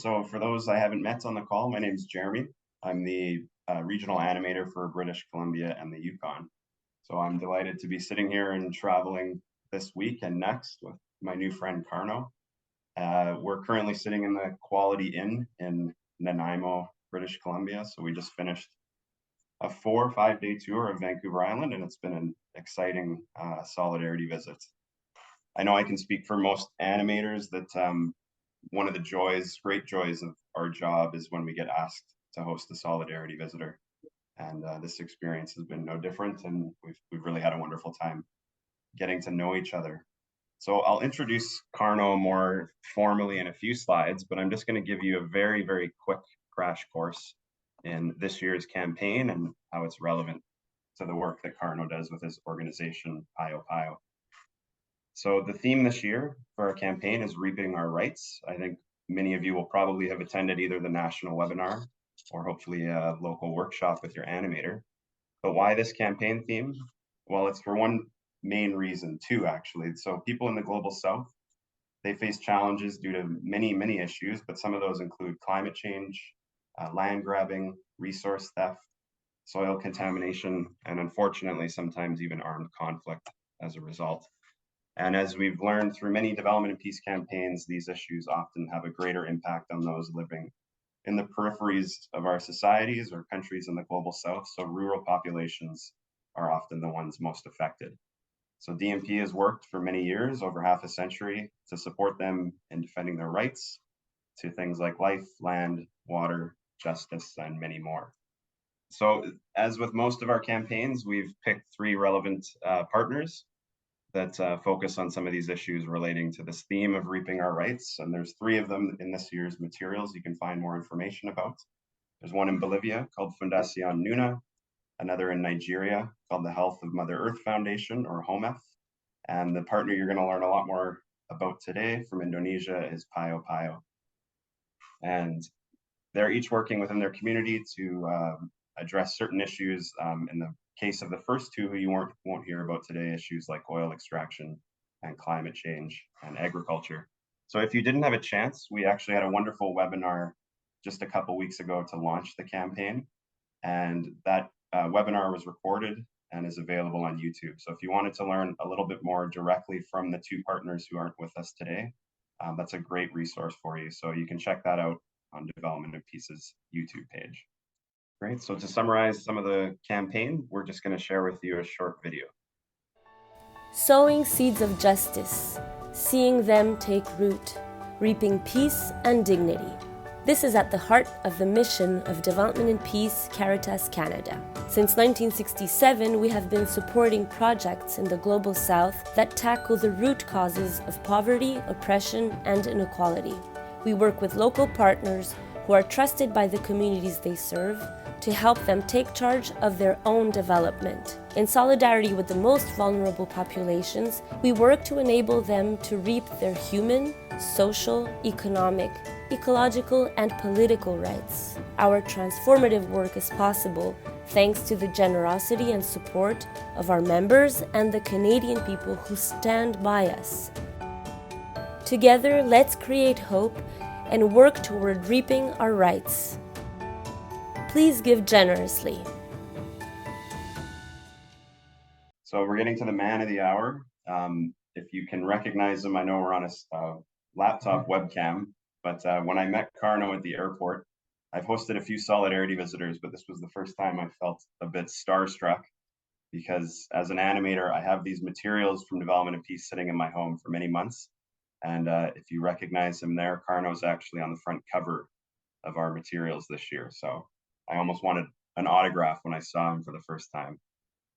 So for those I haven't met on the call, my name is Jeremy. I'm the regional animator for British Columbia and the Yukon. So I'm delighted to be sitting here and traveling this week and next with my new friend Karno. We're currently sitting in the Quality Inn in Nanaimo, British Columbia. So we just finished a 4 or 5 day tour of Vancouver Island, and it's been an exciting solidarity visit. I know I can speak for most animators that one of the great joys of our job is when we get asked to host a solidarity visitor. And this experience has been no different, and we've really had a wonderful time getting to know each other. So I'll introduce Karno more formally in a few slides, but I'm just going to give you a very, very quick crash course in this year's campaign and how it's relevant to the work that Karno does with his organization, PAYOPAYO. So the theme this year for our campaign is Reaping Our Rights. I think many of you will probably have attended either the national webinar or hopefully a local workshop with your animator. But why this campaign theme? Well, it's for one main reason too, actually. So people in the global south, they face challenges due to many, many issues, but some of those include climate change, land grabbing, resource theft, soil contamination, and unfortunately, sometimes even armed conflict as a result. And as we've learned through many development and peace campaigns, these issues often have a greater impact on those living in the peripheries of our societies or countries in the global south. So rural populations are often the ones most affected. So DMP has worked for many years, over half a century, to support them in defending their rights to things like life, land, water, justice, and many more. So as with most of our campaigns, we've picked three relevant partners that focus on some of these issues relating to this theme of reaping our rights. And there's three of them in this year's materials you can find more information about. There's one in Bolivia called Fundación Nuna, another in Nigeria called the Health of Mother Earth Foundation, or HOMEF. And the partner you're going to learn a lot more about today from Indonesia is PAYOPAYO. And they're each working within their community to address certain issues. In the case of the first two, you won't hear about today, issues like oil extraction and climate change and agriculture. So if you didn't have a chance, we actually had a wonderful webinar just a couple weeks ago to launch the campaign. And that webinar was recorded and is available on YouTube. So if you wanted to learn a little bit more directly from the two partners who aren't with us today, that's a great resource for you. So you can check that out on Development of Peace's YouTube page. Great, so to summarize some of the campaign, we're just going to share with you a short video. Sowing seeds of justice, seeing them take root, reaping peace and dignity. This is at the heart of the mission of Development and Peace Caritas Canada. Since 1967, we have been supporting projects in the Global South that tackle the root causes of poverty, oppression, and inequality. We work with local partners who are trusted by the communities they serve to help them take charge of their own development. In solidarity with the most vulnerable populations, we work to enable them to reap their human, social, economic, ecological, and political rights. Our transformative work is possible thanks to the generosity and support of our members and the Canadian people who stand by us. Together, let's create hope and work toward reaping our rights. Please give generously. So we're getting to the man of the hour. If you can recognize him, I know we're on a laptop webcam, but when I met Karno at the airport, I've hosted a few solidarity visitors, but this was the first time I felt a bit starstruck because as an animator, I have these materials from Development and Peace sitting in my home for many months. And if you recognize him there, Karno's actually on the front cover of our materials this year. So I almost wanted an autograph when I saw him for the first time.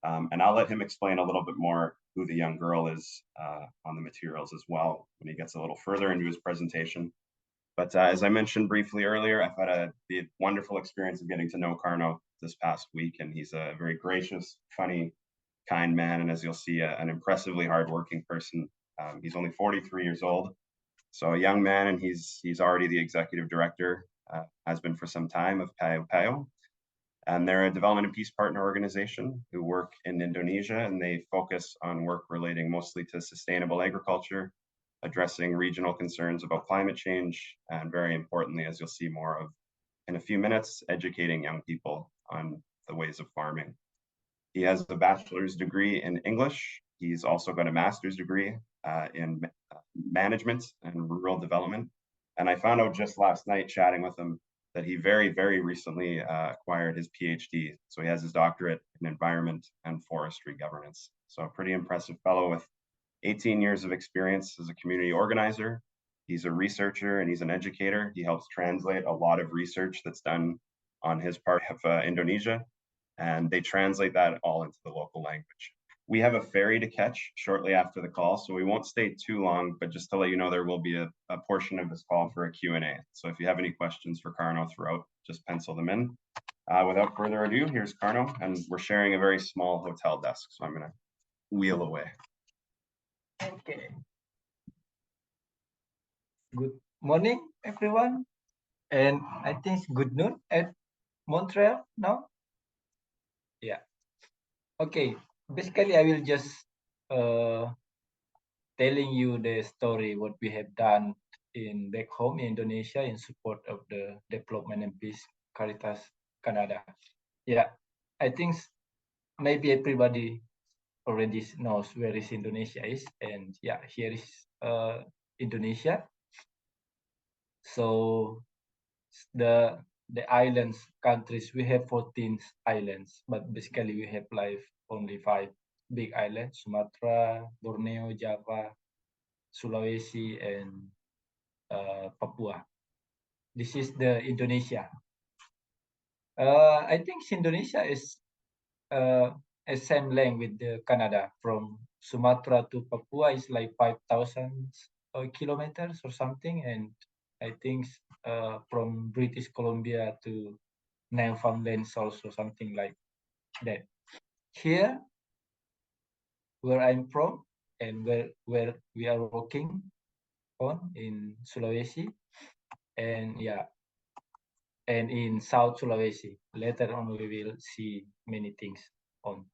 And I'll let him explain a little bit more who the young girl is on the materials as well when he gets a little further into his presentation. But as I mentioned briefly earlier, I've had the wonderful experience of getting to know Karno this past week, and he's a very gracious, funny, kind man, and as you'll see, an impressively hardworking person. He's only 43 years old, so a young man, and he's already the executive director, has been for some time, of PAYOPAYO. And they're a development and peace partner organization who work in Indonesia, and they focus on work relating mostly to sustainable agriculture, addressing regional concerns about climate change, and very importantly, as you'll see more of in a few minutes, educating young people on the ways of farming. He has a bachelor's degree in English. He's also got a master's degree in management and rural development. And I found out just last night chatting with him that he very, very recently acquired his PhD. So he has his doctorate in environment and forestry governance. So a pretty impressive fellow with 18 years of experience as a community organizer. He's a researcher and he's an educator. He helps translate a lot of research that's done on his part of Indonesia, and they translate that all into the local language. We have a ferry to catch shortly after the call, so we won't stay too long, but just to let you know, there will be a portion of this call for a Q&A. So if you have any questions for Karno throughout, just pencil them in. Without further ado, here's Karno, and we're sharing a very small hotel desk, so I'm gonna wheel away. Okay. Good morning, everyone. And I think it's good noon at Montreal now. Yeah. Okay. Basically, I will just telling you the story what we have done in back home in Indonesia in support of the development and peace Caritas Canada. Yeah. I think maybe everybody already knows where is Indonesia is, and yeah, here is Indonesia. So the islands countries, we have 14 islands, but basically we have like only 5 big islands: Sumatra, Borneo, Java, Sulawesi, and Papua. This is the Indonesia. I think Indonesia is a same length with the Canada. From Sumatra to Papua is like 5,000 kilometers or something, and I think from British Columbia to Newfoundland also something like that. Here, where I'm from and where we are working on in Sulawesi, and yeah, and in South Sulawesi. Later on, we will see many things on.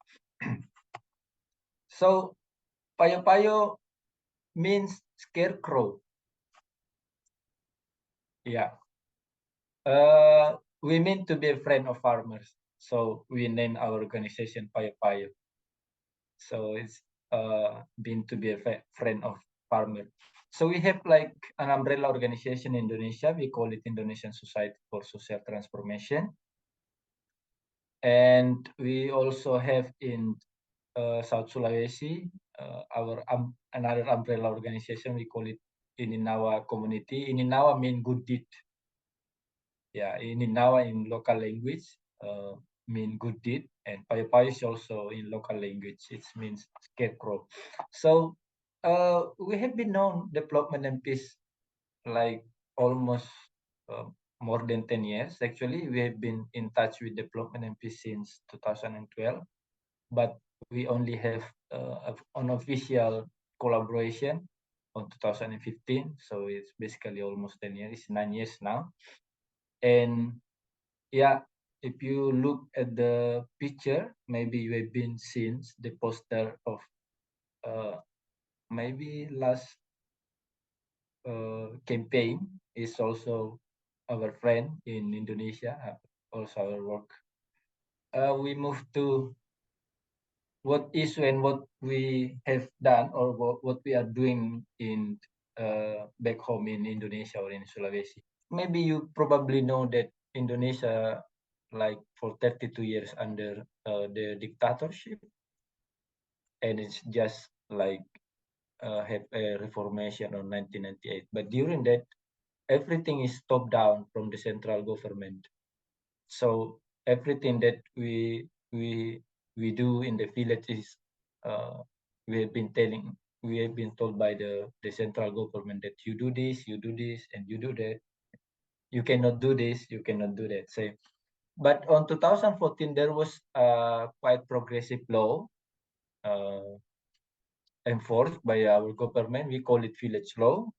So, payo-payo means scarecrow. Yeah. We mean to be a friend of farmers. So we name our organization PAYOPAYO. So it's been to be a friend of farmer. So we have like an umbrella organization in Indonesia. We call it Indonesian Society for Social Transformation. And we also have in South Sulawesi our another umbrella organization. We call it Ininawa Community. Ininawa mean good deed. Yeah, Ininawa in local language mean good deed, and payo-payo is also in local language. It means scarecrow. So we have been known development and peace like almost more than 10 years. Actually, we have been in touch with development and peace since 2012, but we only have an unofficial collaboration on 2015. So it's basically almost 10 years, 9 years now. And yeah, if you look at the picture, maybe you have been seen the poster of maybe last campaign is also our friend in Indonesia, also our work. We move to what is and what we have done or what we are doing in back home in Indonesia or in Sulawesi. Maybe you probably know that Indonesia, like for 32 years under the dictatorship, and it's just like have a reformation on 1998. But during that, everything is top down from the central government. So everything that we do in the village is we have been told by the central government that you do this, and you do that. You cannot do this, you cannot do that. So, but on 2014, there was a quite progressive law enforced by our government. We call it Village Law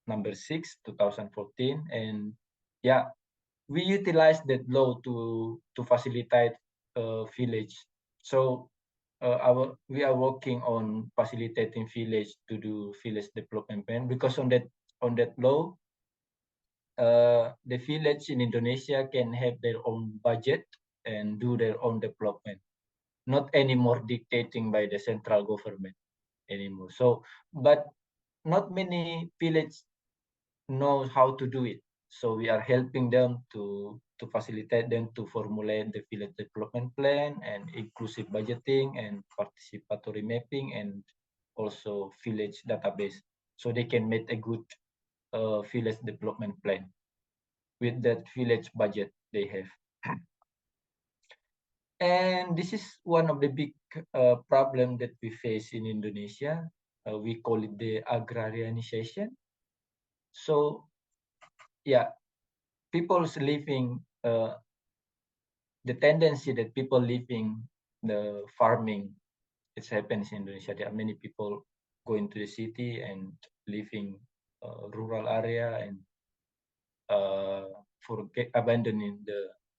number 6, 2014. And yeah, we utilize that law to facilitate village. So we are working on facilitating village to do village development plan, because on that law, the village in Indonesia can have their own budget and do their own development, not anymore dictating by the central government anymore. So, but not many villages know how to do it. So we are helping them to facilitate them to formulate the village development plan and inclusive budgeting and participatory mapping and also village database, so they can make a good village development plan with that village budget they have. And this is one of the big problem that we face in Indonesia. We call it the agrarianization. So yeah, people's living, the tendency that people living the farming, it happens in Indonesia. There are many people going to the city and living rural area and forget abandoning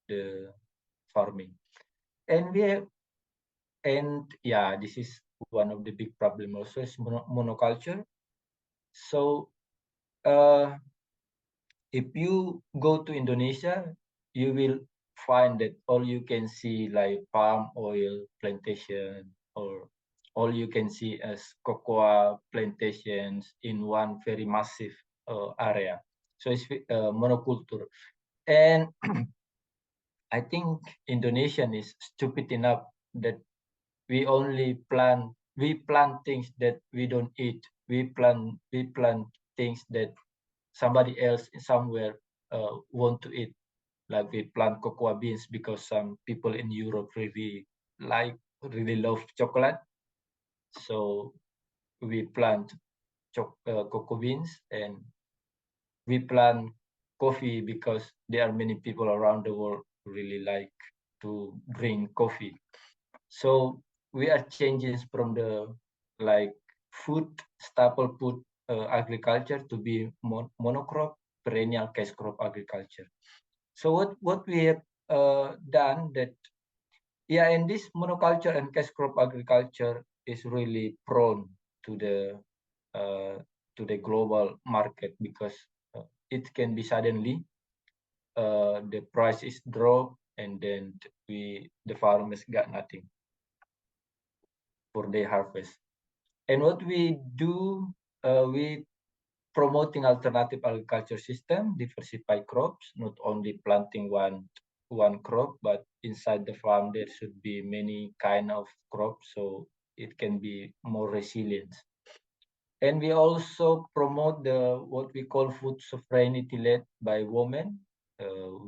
the farming. And we have, and yeah, this is one of the big problem also is monoculture. So if you go to Indonesia, you will find that all you can see like palm oil plantation, or all you can see as cocoa plantations in one very massive area. So it's monoculture. And I think Indonesian is stupid enough that we plant things that we don't eat. We plant things that somebody else somewhere want to eat. Like we plant cocoa beans because some people in Europe really love chocolate. So we plant cocoa beans, and we plant coffee because there are many people around the world who really like to drink coffee. So we are changing from the like food staple food agriculture to be monocrop perennial cash crop agriculture. So what we have done that, yeah, and this monoculture and cash crop agriculture is really prone to uh, the global market, because it can be suddenly the price is dropped, and then the farmers got nothing for their harvest. And what we do, we promoting alternative agriculture system, diversify crops, not only planting one crop, but inside the farm there should be many kind of crops, so it can be more resilient. And we also promote the what we call food sovereignty led by women.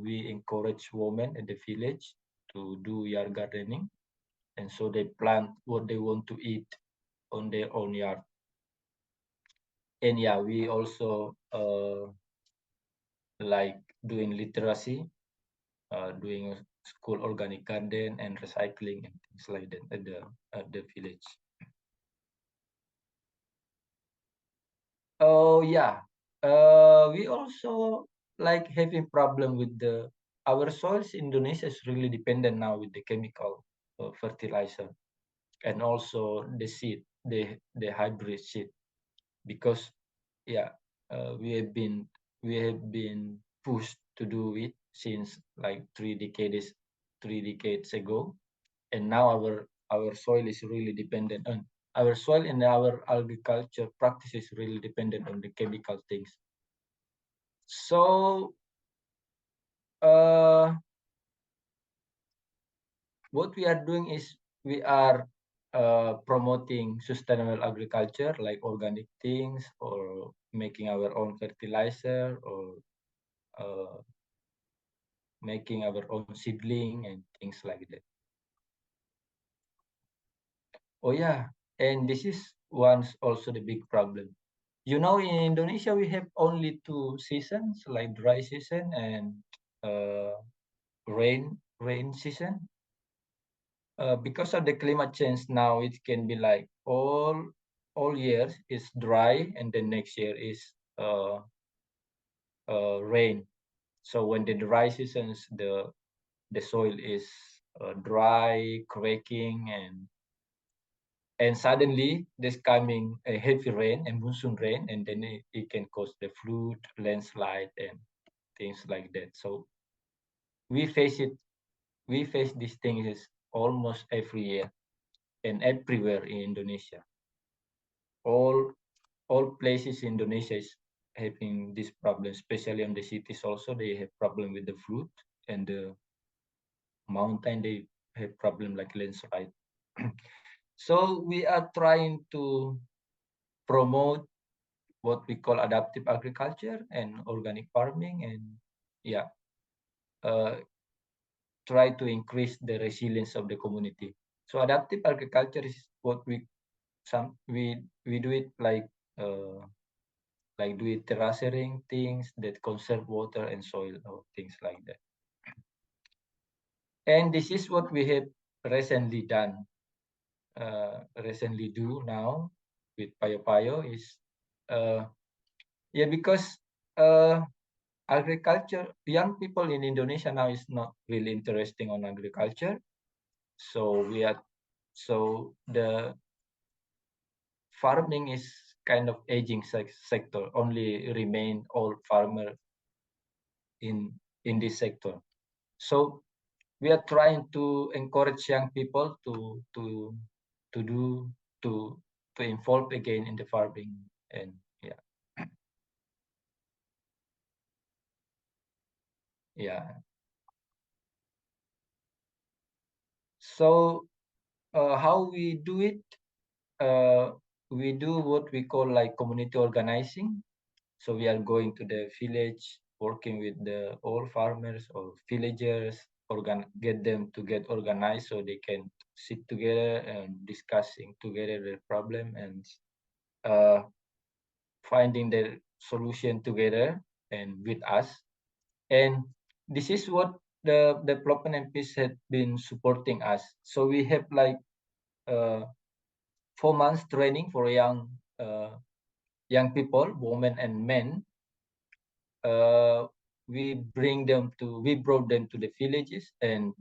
We encourage women in the village to do yard gardening, and so they plant what they want to eat on their own yard. And yeah, we also like doing literacy, doing school organic garden and recycling and things like that at the village. Oh yeah, we also like having problem with our soils in Indonesia is really dependent now with the chemical fertilizer, and also the seed, the hybrid seed, because yeah, we have been pushed to do it since like 3 decades ago, and now our soil is really dependent on our soil, and our agriculture practice is really dependent on the chemical things. So what we are doing is we are promoting sustainable agriculture, like organic things, or making our own fertilizer, or uh, making our own seedling and things like that. Oh yeah, and this is once also the big problem. You know, in Indonesia we have only two seasons, like dry season and uh, rain season. Because of the climate change now, it can be like all years is dry, and the next year is rain. So when the dry seasons, the soil is dry, cracking, and and suddenly there's coming a heavy rain and monsoon rain, and then it can cause the flood, landslide, and things like that. So we face these things almost every year and everywhere in Indonesia. All places in Indonesia is having this problem, especially on the cities also. They have problem with the flood, and the mountain they have problem like landslide. So we are trying to promote what we call adaptive agriculture and organic farming, and yeah, try to increase the resilience of the community. So adaptive agriculture is what we do it like do it terracing, things that conserve water and soil or things like that. And this is what we have recently done, recently do now with PAYOPAYO is, because agriculture, young people in Indonesia now is not really interesting on agriculture. So the farming is kind of aging sector, only remain old farmer in this sector. So we are trying to encourage young people to involve again in the farming, and yeah. So how we do it? We do what we call like community organizing. So we are going to the village, working with the old farmers or villagers, get them to get organized so they can sit together and discussing together the problem and finding the solution together and with us. And this is what the development and peace had been supporting us. So we have like 4 months training for young people, women and men. We brought them to the villages and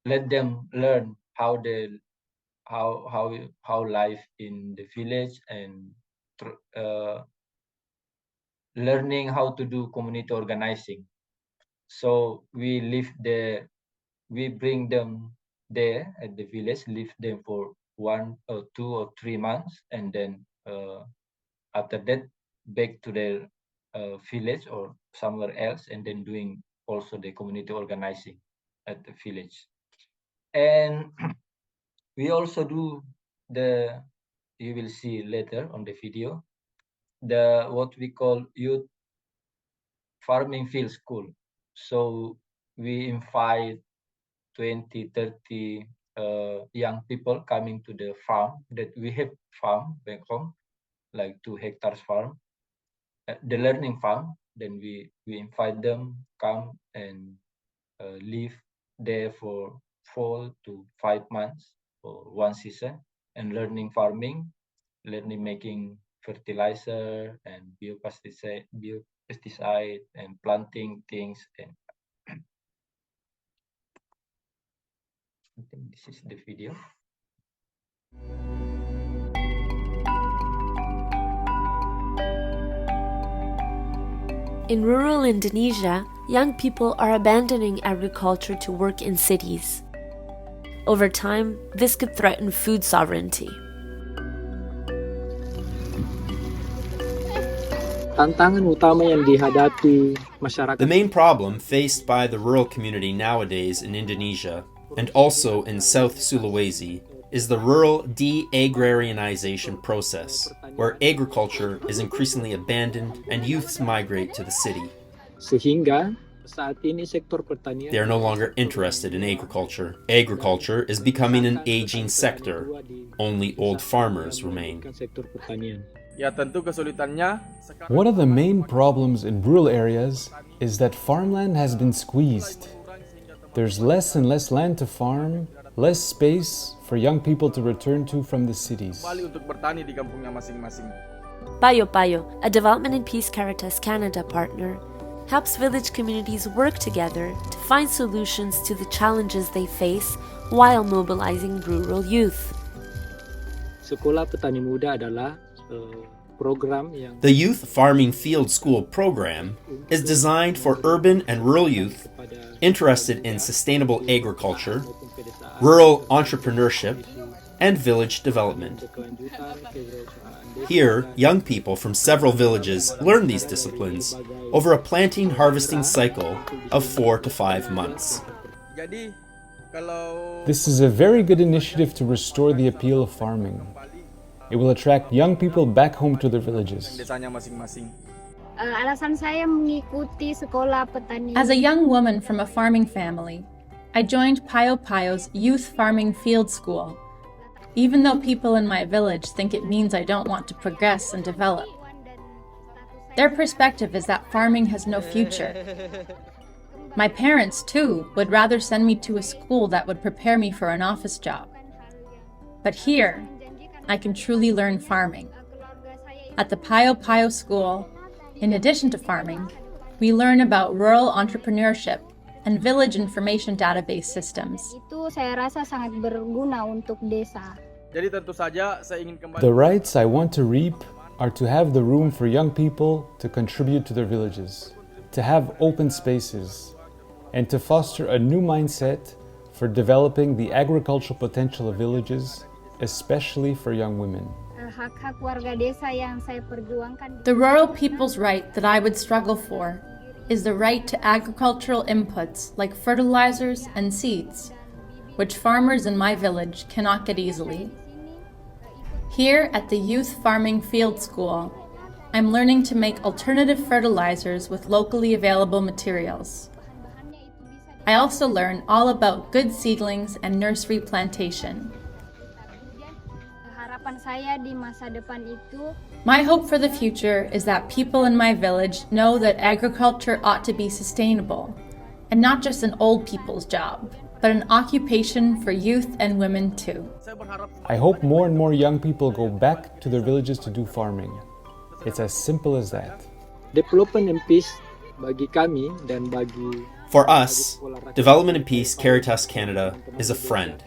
let them learn how life in the village, and learning how to do community organizing. So we bring them there at the village, leave them for 1 or 2 or 3 months, and then after that back to their village or somewhere else, and then doing also the community organizing at the village. And we also do you will see later on the video, what we call youth farming field school. So we invite 20, 30 young people coming to the farm that we have farm back home, like 2 hectares farm, the learning farm. Then we invite them come and live there for 4 to 5 months or 1 season, and learning farming, learning making fertilizer and biopesticide and planting things. And I think this is the video. In rural Indonesia, young people are abandoning agriculture to work in cities. Over time, this could threaten food sovereignty. Tantangan utama yang dihadapi masyarakat. The main problem faced by the rural community nowadays in Indonesia, and also in South Sulawesi, is the rural de-agrarianization process, where agriculture is increasingly abandoned and youths migrate to the city. Sehingga saat ini sektor pertanian. They are no longer interested in agriculture. Agriculture is becoming an aging sector. Only old farmers remain. One of the main problems in rural areas is that farmland has been squeezed. There's less and less land to farm, less space for young people to return to from the cities. PAYOPAYO, a Development and Peace Caritas Canada partner, helps village communities work together to find solutions to the challenges they face while mobilizing rural youth. Sekolah Petani Muda adalah program yang The Youth Farming Field School program is designed for urban and rural youth interested in sustainable agriculture, rural entrepreneurship, and village development. Here, young people from several villages learn these disciplines over a planting-harvesting cycle of 4 to 5 months. This is a very good initiative to restore the appeal of farming. It will attract young people back home to their villages. Alasan saya mengikuti sekolah petani. As a young woman from a farming family, I joined PAYOPAYO's Youth Farming Field School, even though people in my village think it means I don't want to progress and develop. Their perspective is that farming has no future. My parents, too, would rather send me to a school that would prepare me for an office job. But here, I can truly learn farming. At the PAYOPAYO school, in addition to farming, we learn about rural entrepreneurship and village information database systems. Itu saya rasa sangat berguna untuk desa. The rights I want to reap are to have the room for young people to contribute to their villages, to have open spaces, and to foster a new mindset for developing the agricultural potential of villages, especially for young women. Hak-hak warga desa yang saya perjuangkan. The rural people's right that I would struggle for is the right to agricultural inputs like fertilizers and seeds, which farmers in my village cannot get easily. Here at the Youth Farming Field School, I'm learning to make alternative fertilizers with locally available materials. I also learn all about good seedlings and nursery plantation. Harapan saya di masa depan itu. My hope for the future is that people in my village know that agriculture ought to be sustainable, and not just an old people's job, but an occupation for youth and women too. I hope more and more young people go back to their villages to do farming. It's as simple as that. Development and Peace bagi kami dan bagi For us, Development and Peace Caritas Canada is a friend.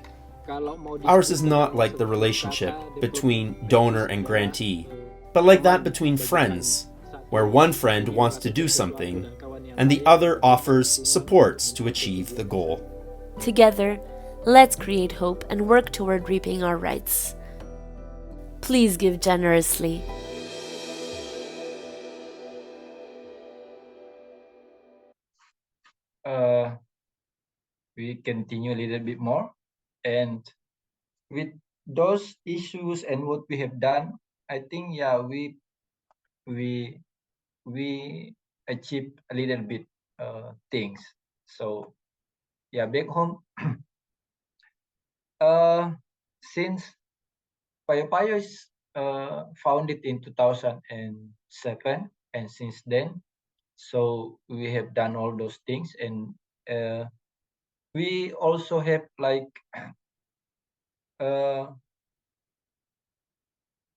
Ours is not like the relationship between donor and grantee, but like that between friends, where one friend wants to do something and the other offers supports to achieve the goal. Together, let's create hope and work toward reaping our rights. Please give generously. We continue a little bit more, and with those issues and what we have done, I think we achieved a little bit things. So back home, since PAYOPAYO is founded in 2007, and since then, so we have done all those things, and we also have like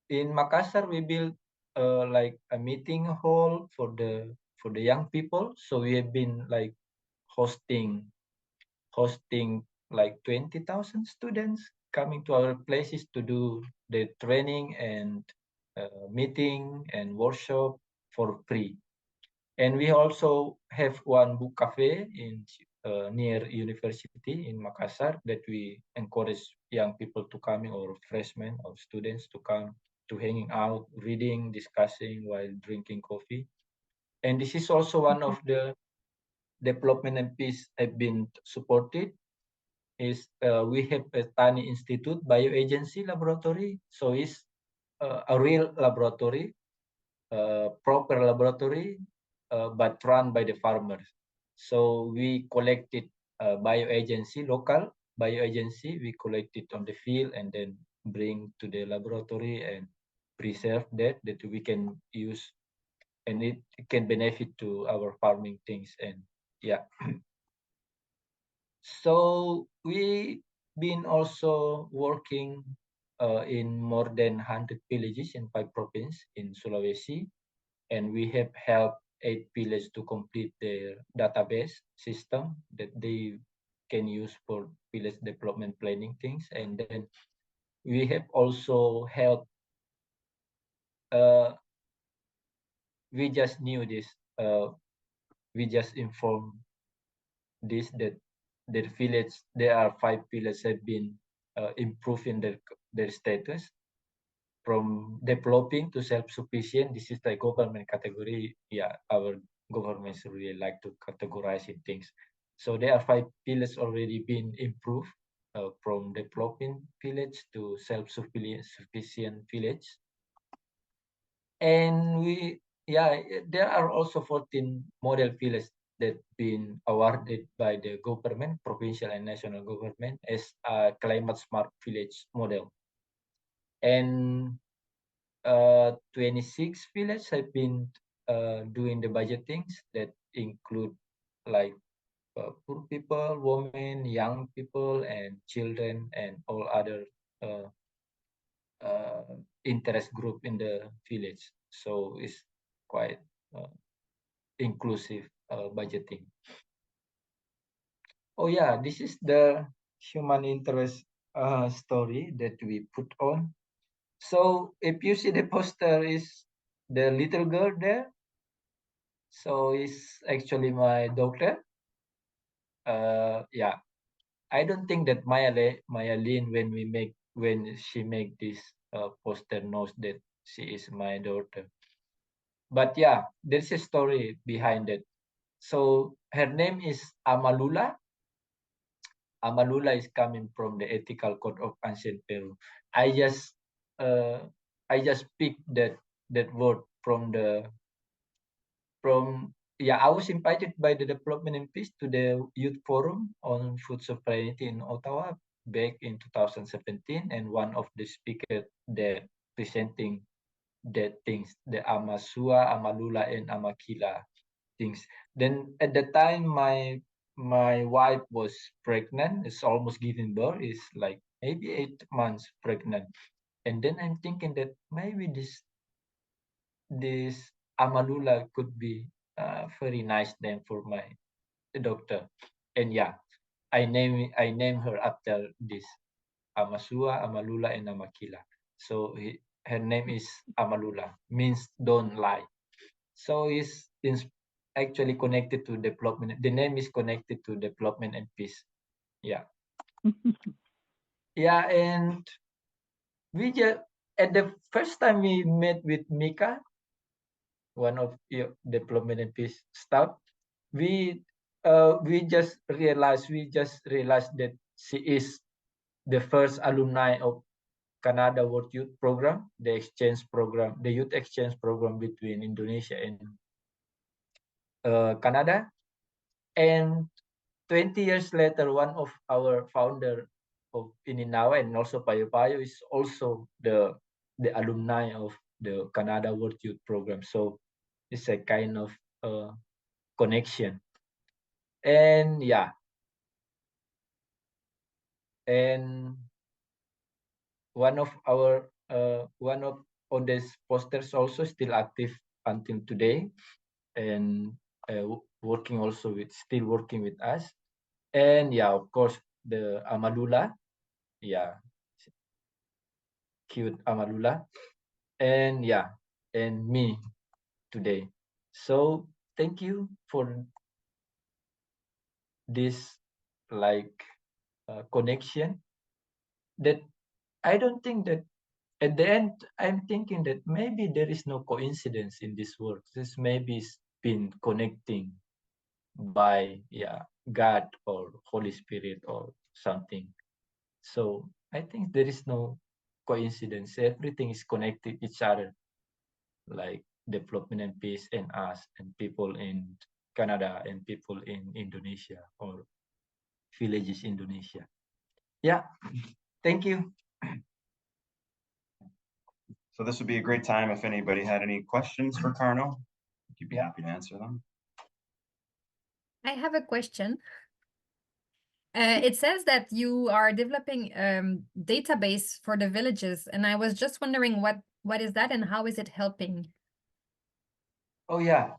in Makassar we built like a meeting hall for the young people. So we have been like hosting like 20,000 students coming to our places to do the training and meeting and workshop for free. And we also have one book cafe in near university in Makassar that we encourage young people to come in, or freshmen or students to come to hanging out, reading, discussing while drinking coffee. And this is also one of the development and peace have been supported. Is we have a Tani Institute Bioagency Laboratory. So it's a real laboratory, proper laboratory, but run by the farmers. So we collected bioagency, local bioagency, we collect it on the field and then bring to the laboratory and preserve that we can use, and it can benefit to our farming things. And so we been also working in more than 100 villages in 5 provinces in Sulawesi, and we have helped 8 villages to complete their database system that they can use for village development planning things. And then we have also helped. We just knew this. We just informed this that their village, there are 5 villages have been improving their status from developing to self-sufficient. This is the government category. Yeah, our governments really like to categorize in things. So there are 5 villages already been improved from developing village to self-sufficient village. And there are also 14 model villages that been awarded by the government, provincial and national government, as a climate smart village model. And 26 villages have been doing the budgetings that include like poor people, women, young people, and children, and all other interest group in the village. So it's quite inclusive budgeting. Oh yeah, this is the human interest story that we put on. So if you see the poster is the little girl there. So it's actually my daughter. Yeah, I don't think that Maya Lin, when she make this poster, knows that she is my daughter. But yeah, there's a story behind it. So her name is Amalula. Amalula is coming from the ethical code of ancient Peru. I just picked that word from I was invited by the Development and Peace to the Youth Forum on Food Sovereignty in Ottawa back in 2017, and one of the speakers there presenting the things, the Amasua, Amalula, and Amakila things. Then at the time, my wife was pregnant. It's almost giving birth. It's like maybe 8 months pregnant. And then I'm thinking that maybe this Amalula could be a very nice name for my doctor. And yeah, I name her after this Amasua, Amalula, and Amakila. So her name is Amalula, means don't lie. So it's actually connected to development. The name is connected to development and peace. Yeah. Yeah, and we just at the first time we met with Mika, one of your development and peace staff, we just realized that she is the first alumni of Canada World Youth Program, the youth exchange program between Indonesia and Canada. And 20 years later, one of our founder of Ininawa and also PAYOPAYO is also the alumni of the Canada World Youth Program. So it's a kind of connection. And yeah, and one of these posters also still active until today, and still working with us. And yeah, of course, the Amalula, yeah, cute Amalula, and yeah, and me today. So thank you for this connection. That I don't think that at the end I'm thinking that maybe there is no coincidence in this work. This maybe has been connecting by God or Holy Spirit or something. So I think there is no coincidence. Everything is connected each other, like development and peace and us and people in Canada and people in Indonesia or villages Indonesia. Yeah, thank you. So this would be a great time if anybody had any questions for Karno. You'd be happy to answer them. I have a question. It says that you are developing database for the villages, and I was just wondering what is that and how is it helping? Oh yeah,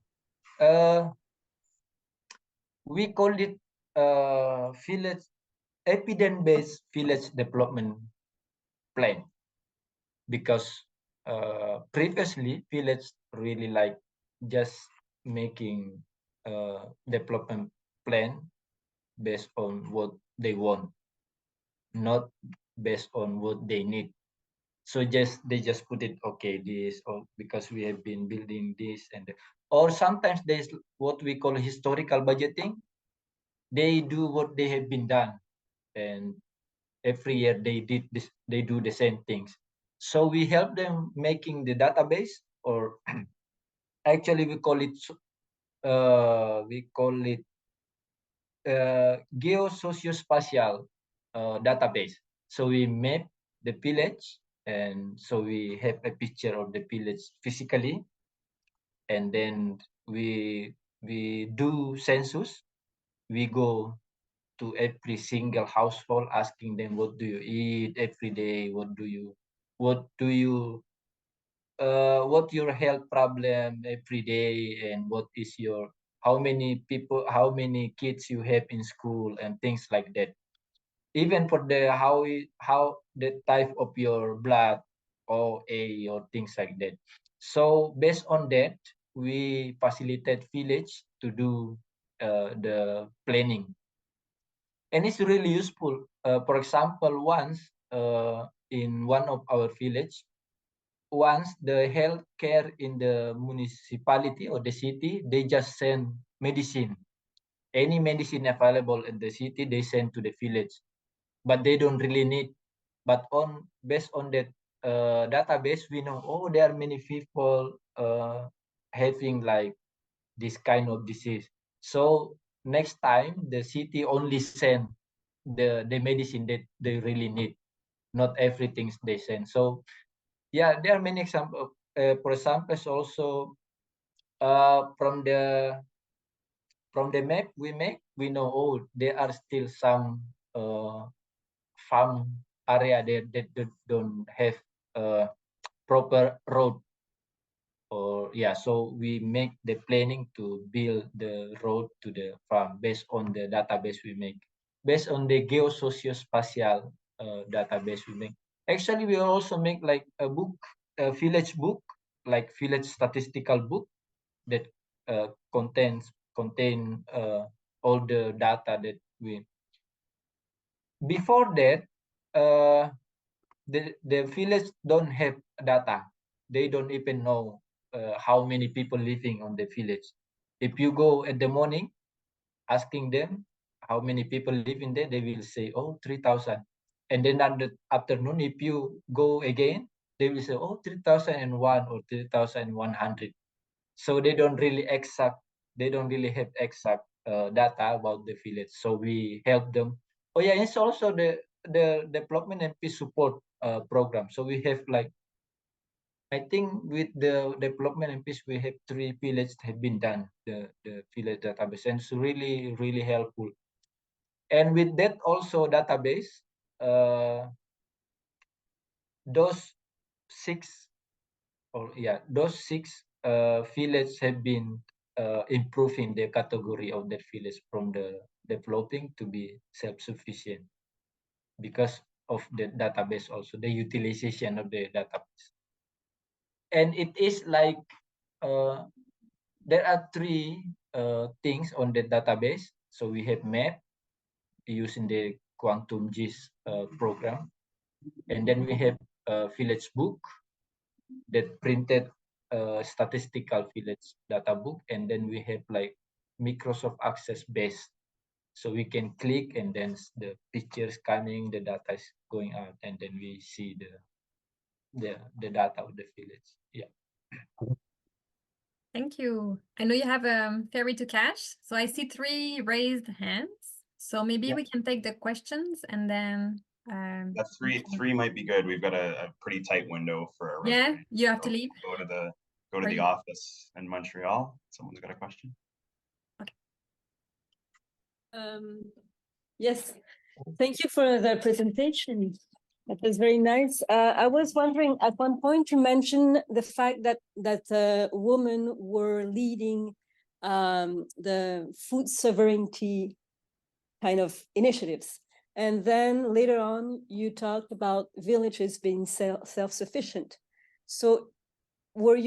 we call it village evidence-based village development plan, because previously village really like just making development plan based on what they want, not based on what they need. So they just put it, okay, this, or because we have been building this and or sometimes there's what we call historical budgeting. They do what they have been done, and every year they did this, they do the same things. So we help them making the database, or actually we call it geosociospatial database. So we map the village, and so we have a picture of the village physically, and then we do census. We go to every single household asking them, what do you eat every day, what do you what your health problem every day, and what is your how many kids you have in school, and things like that. Even for the how the type of your blood, or A, or things like that. So based on that, we facilitate village to do the planning, and it's really useful. For example, once in one of our village, once the healthcare in the municipality or the city, they just send medicine. Any medicine available in the city, they send to the village, but they don't really need. But based on that database, we know, oh, there are many people having like this kind of disease. So next time, the city only send the medicine that they really need, not everything they send. So yeah, there are many examples. For example, also from the map we make, we know, oh, there are still some farm area there that don't have proper road, or yeah, so we make the planning to build the road to the farm based on the database we make, based on the geosociospatial database we make. Actually, we also make like a book, a village book, like village statistical book, that contain all the data that we. Before that, the village don't have data. They don't even know how many people living on the village. If you go at the morning asking them how many people live in there, they will say, oh, 3,000. And then at the afternoon, if you go again, they will say, oh, 3,001 or 3,100. So they don't really have exact data about the village. So we help them. Oh yeah, it's also the development and peace support program. So we have like, I think with the development and peace, we have 3 villages have been done, the village database, and it's really, really helpful. And with that also database, those 6 villages have been improving the category of that village from the developing to be self-sufficient, because of the database, also the utilization of the database. And it is like there are 3 things on the database. So we have map using the quantum GIS program, and then we have a village book that printed statistical village data book, and then we have like Microsoft Access based, so we can click and then the pictures coming, the data is going out, and then we see the data of the village. Yeah. Thank you. I know you have a ferry to catch, so I see 3 raised hands. So maybe we can take the questions, and then That's three might be good. We've got a pretty tight window for a yeah, you have to so leave. Go to the office in Montreal. Someone's got a question. Okay. Yes, thank you for the presentation. That was very nice. I was wondering, at one point you mentioned the fact that women were leading the food sovereignty kind of initiatives. And then later on, you talked about villages being self-sufficient. So when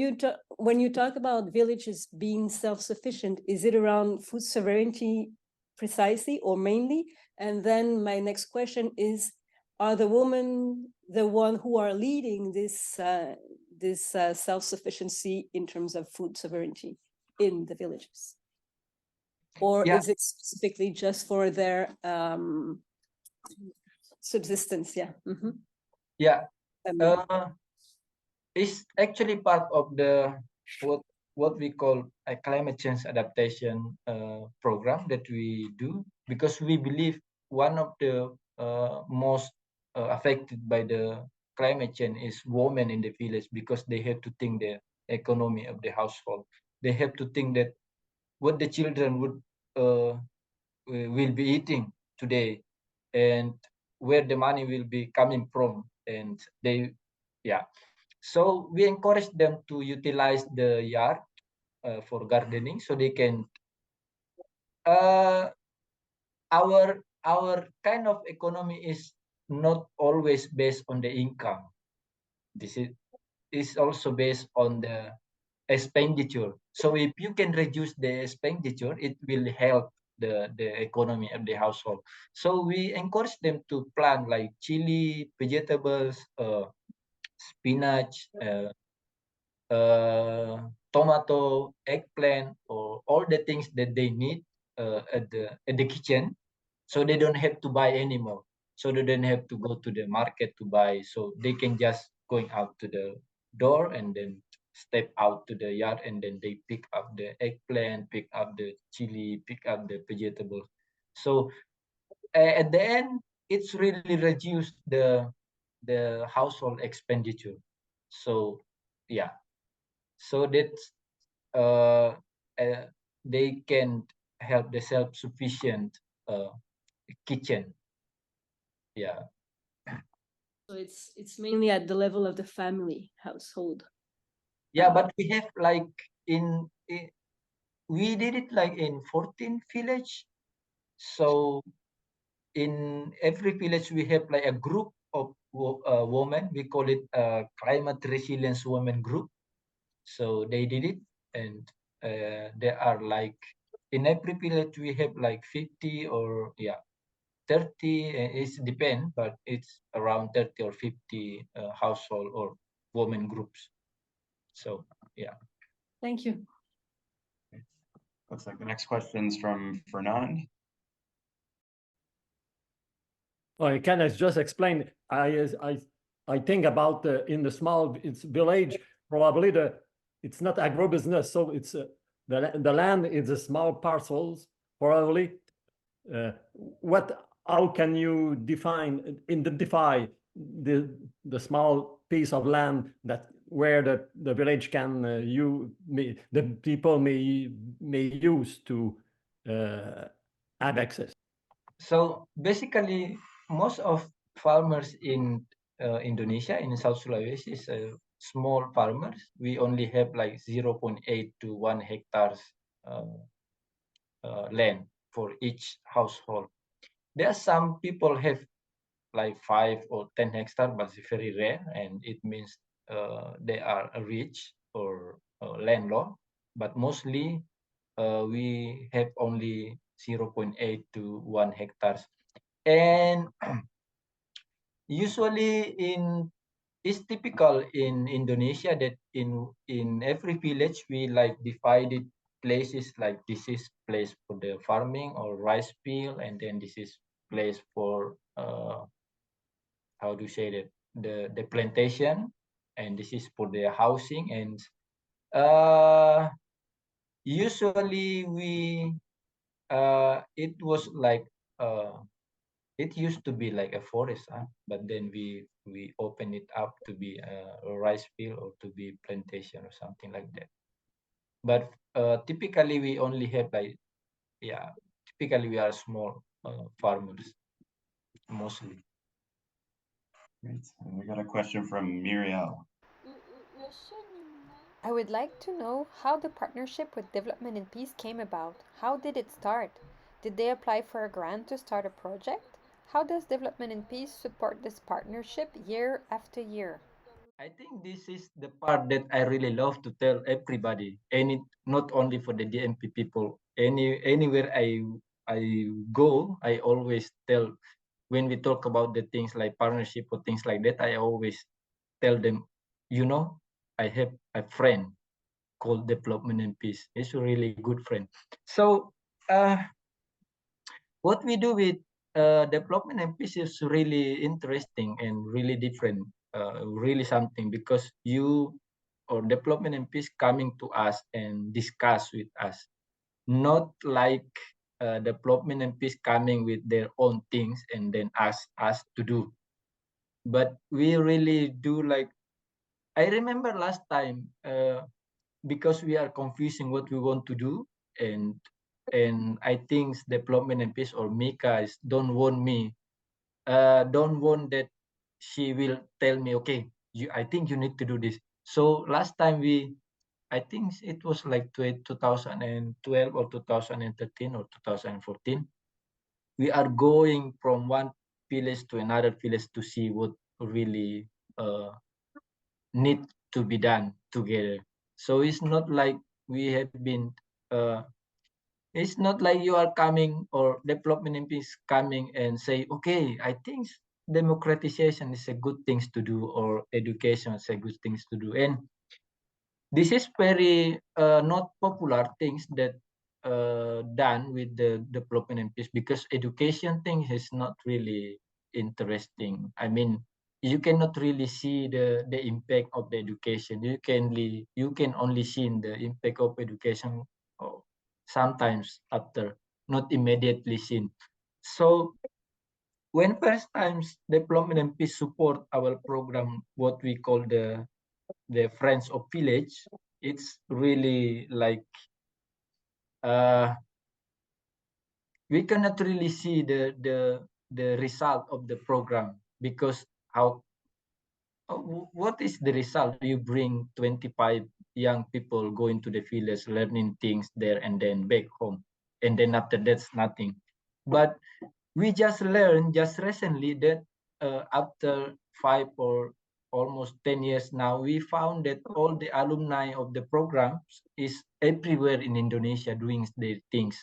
you talk about villages being self-sufficient, is it around food sovereignty precisely or mainly? And then my next question is, are the women the one who are leading this self-sufficiency in terms of food sovereignty in the villages? Or Yeah. is it specifically just for their subsistence? Yeah. Mm-hmm. Yeah. It's actually part of the what we call a climate change adaptation program that we do, because we believe one of the most affected by the climate change is women in the village, because they have to think the economy of the household. They have to think that what the children will be eating today, and where the money will be coming from, and so we encourage them to utilize the yard for gardening, so they can our kind of economy is not always based on the income. This is also based on the expenditure. So if you can reduce the expenditure, it will help the economy of the household. So we encourage them to plant like chili, vegetables, spinach, tomato, eggplant, or all the things that they need at the kitchen, so they don't have to buy anymore. So they don't have to go to the market to buy. So they can just going out to the door and then step out to the yard, and then they pick up the eggplant, pick up the chili, pick up the vegetables. So at the end, it's really reduced the household expenditure. So yeah, so that they can help the self-sufficient kitchen. Yeah. So it's mainly at the level of the family household. Yeah, but we have like we did it like in 14 village. So in every village we have like a group of women. We call it climate resilience women group. So they did it, and there are like in every village we have like 50 or 30. It depends, but it's around 30 or 50 household or women groups. So yeah. Thank you. Looks like the next question's from Fernand. I can just explain. I think about in the small village, probably it's not agribusiness, so it's the land is a small parcels probably. How can you identify the small piece of land that where the village can the people may use to have access? So basically, most of farmers in Indonesia, in South Sulawesi, is small farmers. We only have like 0.8 to 1 hectares land for each household. There are some people have like 5 or 10 hectares, but it's very rare, and it means they are rich or landlord. But mostly we have only 0.8 to 1 hectares. And usually it's typical in Indonesia that in every village we like divided places, like this is place for the farming or rice field, and then this is place for how do you say that, the plantation, and this is for the housing. And usually it was like it used to be like a forest, but then we open it up to be a rice field or to be plantation or something like that. But typically we only have like typically we are small farmers mostly. Great. And we got a question from Muriel. I would like to know how the partnership with Development and Peace came about. How did it start? Did they apply for a grant to start a project? How does Development and Peace support this partnership year after year? I think this is the part that I really love to tell everybody, not only for the DMP people. Anywhere I go, I always tell, when we talk about the things like partnership or things like that, I always tell them, I have a friend called Development and Peace. He's a really good friend. So what we do with Development and Peace is really interesting and really different, really something, because you or Development and Peace coming to us and discuss with us, not like Development and Peace coming with their own things and then ask us to do. But we really do, like, I remember last time, because we are confusing what we want to do, and I think Development and Peace or Mika don't want that she will tell me, okay, I think you need to do this. So last time I think it was like 2012 or 2013 or 2014. We are going from one village to another village to see what really need to be done together. So it's not like we have been, it's not like you are coming or Development and Peace coming and say, okay, I think democratization is a good things to do, or education is a good things to do. And this is very not popular things that done with the Development and Peace, because education thing is not really interesting. I mean, you cannot really see the impact of the education. You can only see the impact of education sometimes after, not immediately seen. So when first times Development and Peace support our program, what we call the Friends of Village, it's really like we cannot really see the result of the program, because what is the result? You bring 25 young people going to the village, learning things there, and then back home, and then after that's nothing. But we just learned just recently that after 5 or almost 10 years now, we found that all the alumni of the programs is everywhere in Indonesia doing their things.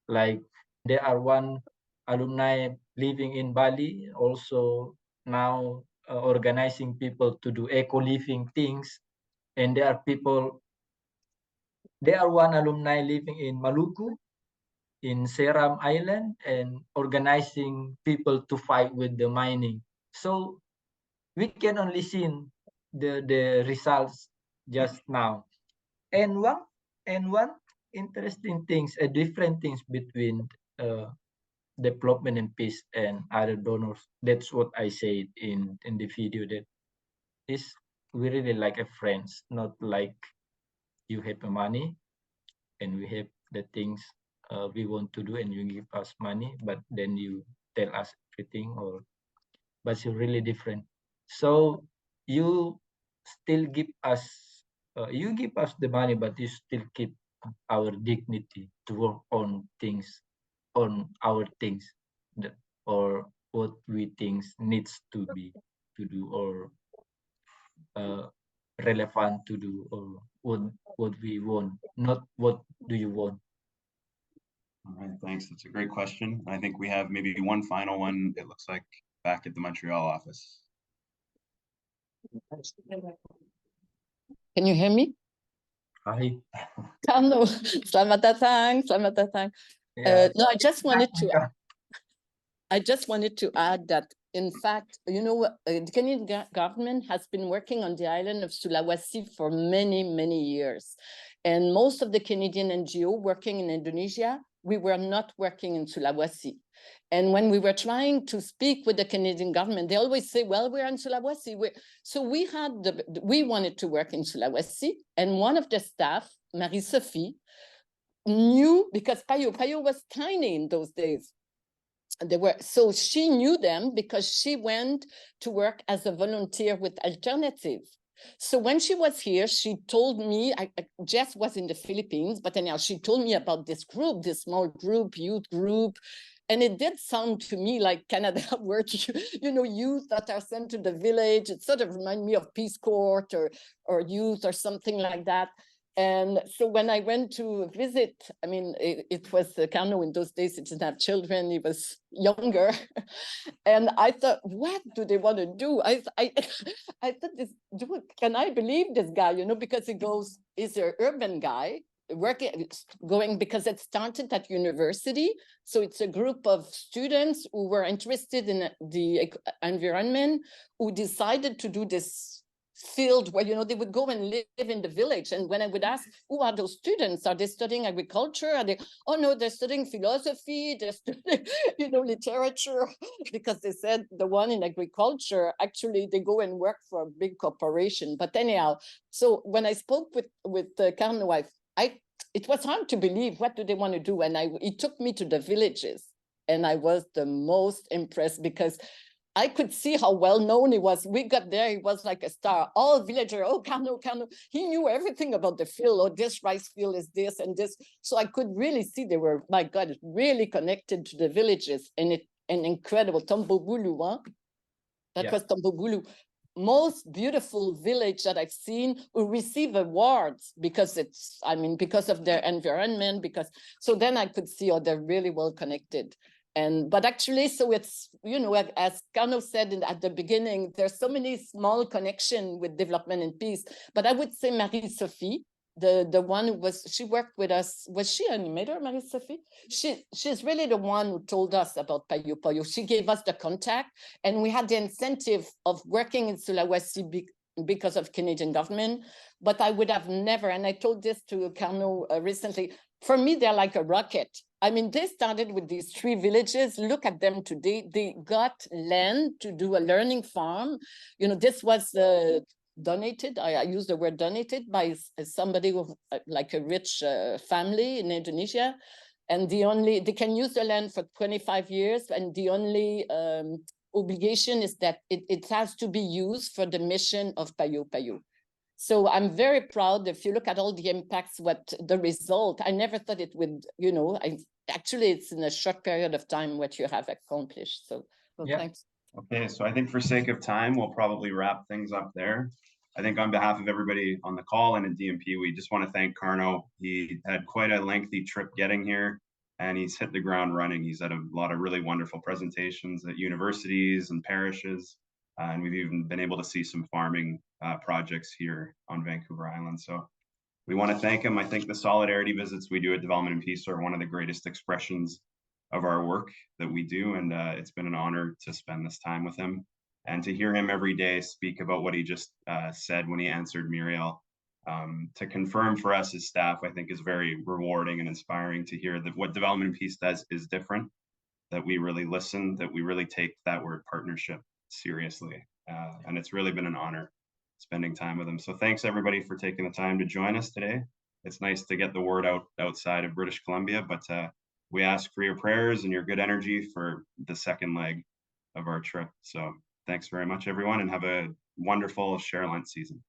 Like there are one alumni living in Bali, also now organizing people to do eco-living things. And there are one alumni living in Maluku, in Seram Island, and organizing people to fight with the mining. So we can only see the results just now. And one interesting things, different things between Development and Peace and other donors. That's what I said in the video, that is we really like a friends, not like you have the money and we have the things we want to do and you give us money, but then you tell us everything, but it's really different. So you still give us the money, but you still keep our dignity to work on things, on our things, or what we think needs to do, or relevant to do, or what we want, not what do you want. All right, thanks. That's a great question. I think we have maybe one final one, it looks like, back at the Montreal office. Can you hear me? Hi. Karno, selamat datang. Yeah. No, I just wanted to add that, in fact, the Canadian government has been working on the island of Sulawesi for many, many years. And most of the Canadian NGO working in Indonesia, we were not working in Sulawesi. And when we were trying to speak with the Canadian government, they always say, well, we're in Sulawesi. So we wanted to work in Sulawesi. And one of the staff, Marie-Sophie, knew, because PAYOPAYO was tiny in those days. So she knew them because she went to work as a volunteer with Alternative So when she was here, she told me, Jess was in the Philippines, but anyhow, she told me about this group, this small group, youth group. And it did sound to me like Canada, where, youth that are sent to the village. It sort of reminded me of Peace Corps or youth or something like that. And so when I went to visit, I mean, it was Karno in those days, it didn't have children, he was younger. And I thought, what do they want to do? I thought, can I believe this guy, because he goes, he's an urban guy, going because it started at university. So it's a group of students who were interested in the environment, who decided to do this field where, they would go and live in the village. And when I would ask, who are those students? Are they studying agriculture? Are they, oh no, they're studying philosophy, they're studying, literature, because they said the one in agriculture, actually they go and work for a big corporation. But anyhow, so when I spoke with Karno, it was hard to believe, what do they want to do? And he took me to the villages, and I was the most impressed because I could see how well known he was. We got there, he was like a star. All villagers, oh, Karno. He knew everything about the field. Oh, this rice field is this and this. So I could really see they were, my God, really connected to the villages. And an incredible Tombobulu, huh? That was Tombobulu. Most beautiful village that I've seen, who receive awards because because of their environment, so then I could see, oh, they're really well connected. But actually, so it's, as Karno said at the beginning, there's so many small connections with development and peace. But I would say Marie-Sophie, the one who she worked with us, was she an animator, Marie-Sophie? She's really the one who told us about PAYOPAYO. She gave us the contact, and we had the incentive of working in Sulawesi because of Canadian government. But I would have never, and I told this to Karno recently, for me, they're like a rocket. I mean, they started with these 3 villages. Look at them today. They got land to do a learning farm. This was donated. I use the word donated by somebody with like a rich family in Indonesia. And they can use the land for 25 years. And the only obligation is that it has to be used for the mission of PAYOPAYO. So I'm very proud. If you look at all the impacts, the result, I never thought it would, actually it's in a short period of time what you have accomplished. So thanks. Okay, so I think for sake of time, we'll probably wrap things up there. I think on behalf of everybody on the call and at DMP, we just want to thank Karno. He had quite a lengthy trip getting here, and he's hit the ground running. He's had a lot of really wonderful presentations at universities and parishes. And we've even been able to see some farming projects here on Vancouver Island. So we want to thank him. I think the solidarity visits we do at Development and Peace are one of the greatest expressions of our work that we do. And it's been an honor to spend this time with him and to hear him every day speak about what he just said when he answered Muriel. To confirm for us as staff, I think is very rewarding and inspiring to hear that what Development and Peace does is different, that we really listen, that we really take that word partnership seriously. And it's really been an honor spending time with him. So thanks everybody for taking the time to join us today. It's nice to get the word out outside of British Columbia, but we ask for your prayers and your good energy for the second leg of our trip. So thanks very much, everyone, and have a wonderful Share Lent season.